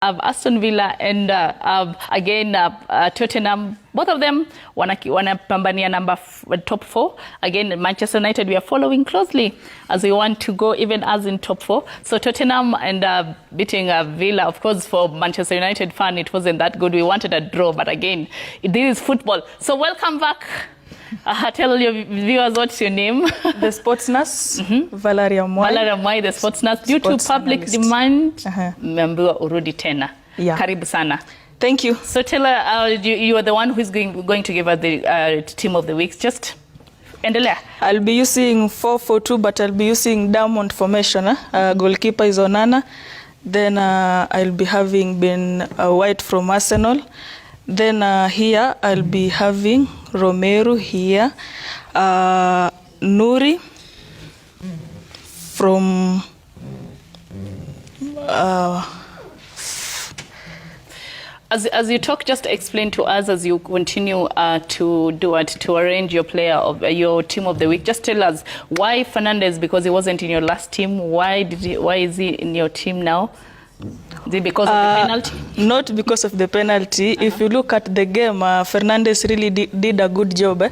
Aston Villa and again Tottenham, both of them wanapambania top 4. Again, Manchester United, we are following closely as we want to go even as in top 4. So Tottenham and beating Villa, of course, for Manchester United fan, it wasn't that good. We wanted a draw, but again, this is football. So welcome back. Tell your viewers what's your name. The sports nurse, Valeria Mwai. Valeria Mwai, the sports nurse. Due to public demand, Membiwa urudi tena. Karibu sana. Thank you. So tell her, you are the one who's going to give us the team of the week. Just endelea. I'll be using 4-4-2, but I'll be using diamond formation. Goalkeeper is Onana. Then I'll be having Ben White from Arsenal. Then here I'll be having Romero here, Nuri from As you talk, just explain to us as you continue to arrange your player of your team of the week. Just tell us why Fernandes, because he wasn't in your last team. Why is he in your team now? Is it because of the penalty? Not because of the penalty. If you look at the game, Fernandes really did a good job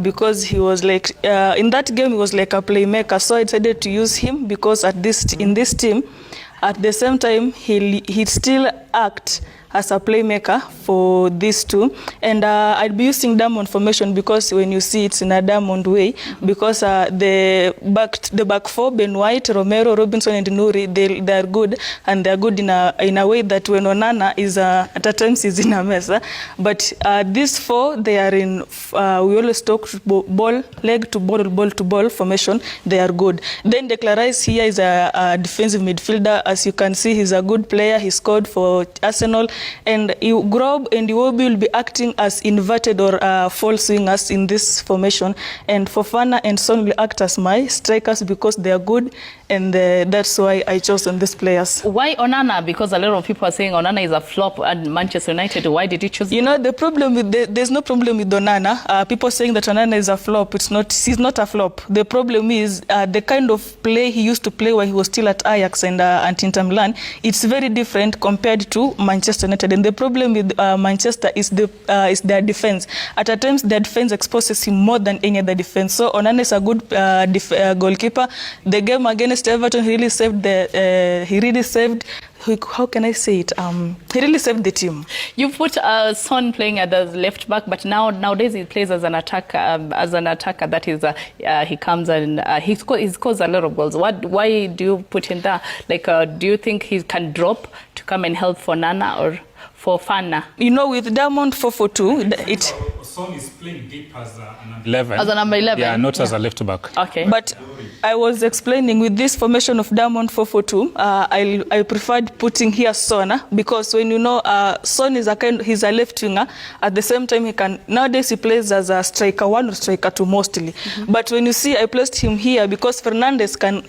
because he was like in that game he was like a playmaker. So I decided to use him because in this team, at the same time he still act as a playmaker for these two. And I'd be using diamond formation because when you see it's in a diamond way, because the back four, Ben White, Romero, Robinson and Nuri, they're good, and they're good in a way that when Onana is at times is in a mess. But these four, they are in we always talk ball, leg to ball, ball to ball formation. They are good. Then Declan Rice here is a defensive midfielder. As you can see, he's a good player. He scored for Arsenal. And Grob and Iwobi will be acting as inverted or false wingers in this formation. And Fofana and Son will act as my strikers because they are good, and that's why I chose on these players. Why Onana? Because a lot of people are saying Onana is a flop at Manchester United. Why did you choose him? You know, the problem with there's no problem with Onana. People saying that Onana is a flop. He's not a flop. The problem is the kind of play he used to play when he was still at Ajax and Inter Milan. It's very different compared to Manchester United. And the problem with Manchester is their defense. At times, their defense exposes him more than any other defense. So Onana is a good goalkeeper. The game against Everton, he really saved. How can I say it? He really saved the team. You put Son playing at the left back, but nowadays he plays as an attacker. That is, he comes and he scores a lot of goals. Why do you put him there? Like, do you think he can drop to come and help for Nana or for Fana? You know, with Diamond 4-4-2, Son is playing deep as a number 11. As a number 11? Yeah, not as a left back. Okay. But I was explaining with this formation of Diamond 4-4-2, I preferred putting here Son because when you know Son is he's a left winger. At the same time, nowadays he plays as a striker 1 or striker 2 mostly. But when you see, I placed him here because Fernandes can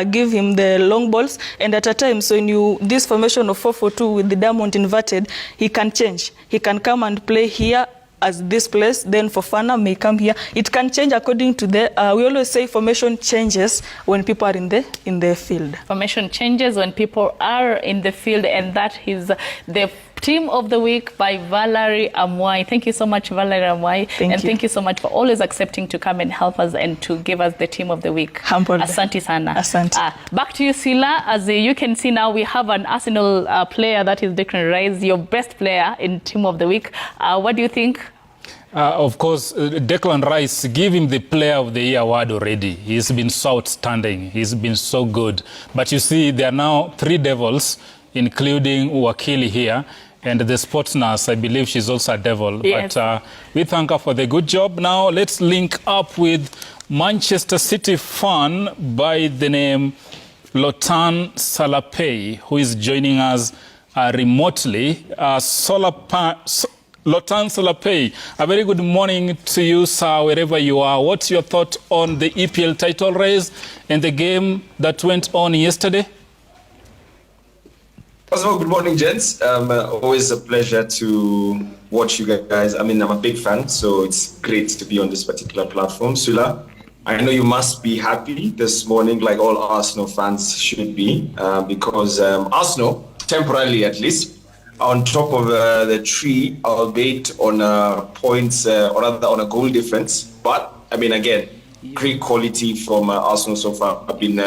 give him the long balls, and at a time, so this formation of 4-4-2 with the diamond inverted, he can change. He can come and play here as this place, then Fofana may come here. It can change according to we always say formation changes when people are in the field. Formation changes when people are in the field, and that is the team of the week by Valerie Mwai. Thank you so much, Valerie Mwai. Thank you so much for always accepting to come and help us and to give us the team of the week. Humbled. Asante sana. Asante. Back to you, Sila. As you can see now, we have an Arsenal player, that is Declan Rice, your best player in team of the week. What do you think? Of course, Declan Rice, give him the Player of the Year award already. He's been so outstanding. He's been so good. But you see, there are now 3 devils, including Wakili here. And the sports nurse, I believe she's also a devil. Yes. But we thank her for the good job. Now let's link up with Manchester City fan by the name Lotan Salapei, who is joining us remotely. Lotan Salapei, a very good morning to you, sir, wherever you are. What's your thought on the EPL title race and the game that went on yesterday? First of all, good morning, gents. Always a pleasure to watch you guys. I mean, I'm a big fan, so it's great to be on this particular platform. Sula, I know you must be happy this morning, like all Arsenal fans should be, because Arsenal temporarily at least, on top of the tree, albeit on points, or rather on a goal difference. But, I mean, again, great quality from Arsenal so far. Have been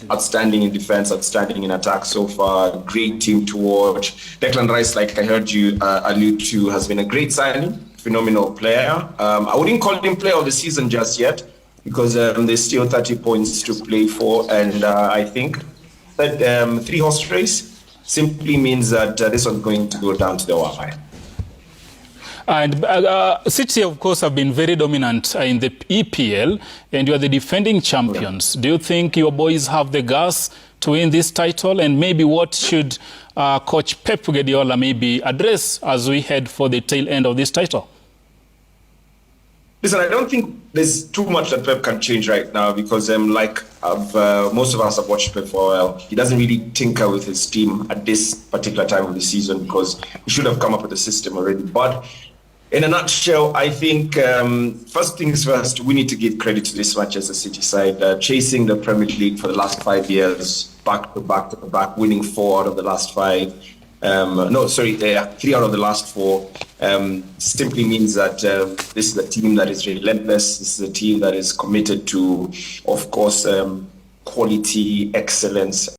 outstanding in defense, outstanding in attack so far. Great team to watch. Declan Rice, like I heard you allude to, has been a great signing. Phenomenal player. I wouldn't call him player of the season just yet because there's still 30 points to play for. And I think that 3 horse race simply means that this one's going to go down to the wire. And City, of course, have been very dominant in the EPL, and you are the defending champions. Yeah. Do you think your boys have the gas to win this title? And maybe what should Coach Pep Guardiola maybe address as we head for the tail end of this title? Listen, I don't think there's too much that Pep can change right now because most of us have watched Pep for a while. He doesn't really tinker with his team at this particular time of the season because he should have come up with a system already. But in a nutshell, I think first things first, we need to give credit to this Manchester City side. Chasing the Premier League for the last 5 years, back to back, winning 4 out of the last 5. 3 out of the last 4 simply means that this is a team that is relentless. This is a team that is committed to, of course, quality, excellence.